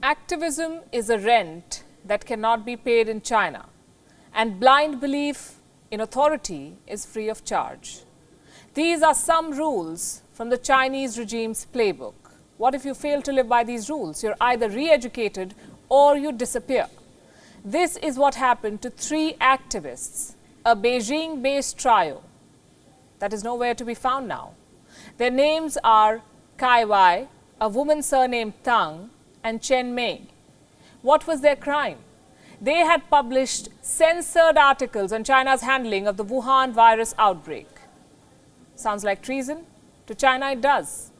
Activism is a rent that cannot be paid in China, and blind belief in authority is free of charge. These are some rules from the Chinese regime's playbook. What if you fail to live by these rules? You're either re-educated or you disappear. This is what happened to 3 activists, a Beijing-based trio that is nowhere to be found now. Their names are Kai Wai, a woman surnamed Tang, and Chen Mei. What was their crime? They had published censored articles on China's handling of the Wuhan virus outbreak. Sounds like treason? To China it does.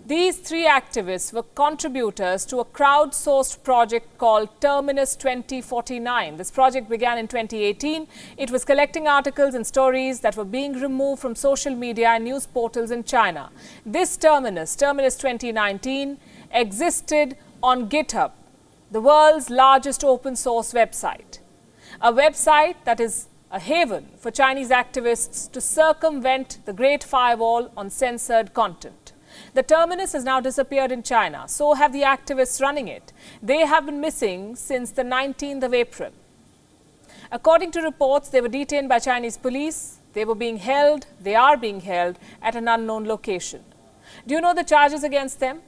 These 3 activists were contributors to a crowdsourced project called Terminus 2049. This project began in 2018. It was collecting articles and stories that were being removed from social media and news portals in China. This Terminus 2019, existed on GitHub, the world's largest open source website. A website that is a haven for Chinese activists to circumvent the Great Firewall on censored content. The terminus has now disappeared in China. So have the activists running it. They have been missing since the 19th of April. According to reports, they were detained by Chinese police. They are being held at an unknown location. Do you know the charges against them?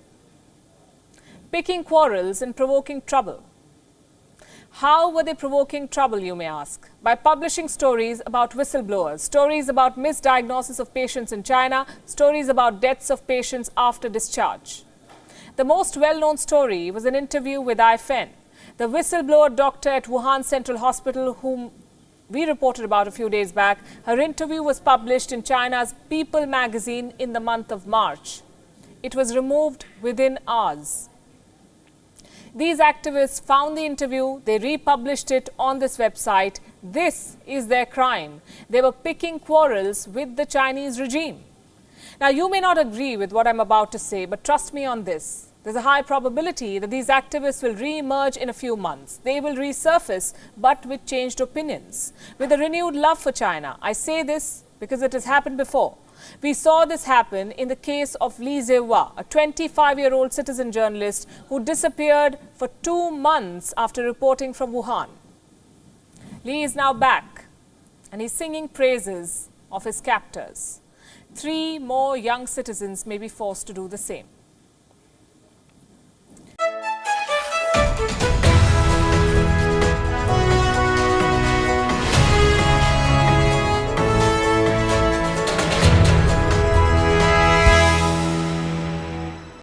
Picking quarrels and provoking trouble. How were they provoking trouble, you may ask? By publishing stories about whistleblowers, stories about misdiagnosis of patients in China, stories about deaths of patients after discharge. The most well-known story was an interview with Ai Fen, the whistleblower doctor at Wuhan Central Hospital whom we reported about a few days back. Her interview was published in China's People magazine in the month of March. It was removed within hours. These activists found the interview, they republished it on this website. This is their crime. They were picking quarrels with the Chinese regime. Now, you may not agree with what I'm about to say, but trust me on this. There's a high probability that these activists will re-emerge in a few months. They will resurface, but with changed opinions, with a renewed love for China. I say this because it has happened before. We saw this happen in the case of Li Zehua, a 25-year-old citizen journalist who disappeared for 2 months after reporting from Wuhan. Li is now back, and he's singing praises of his captors. 3 more young citizens may be forced to do the same.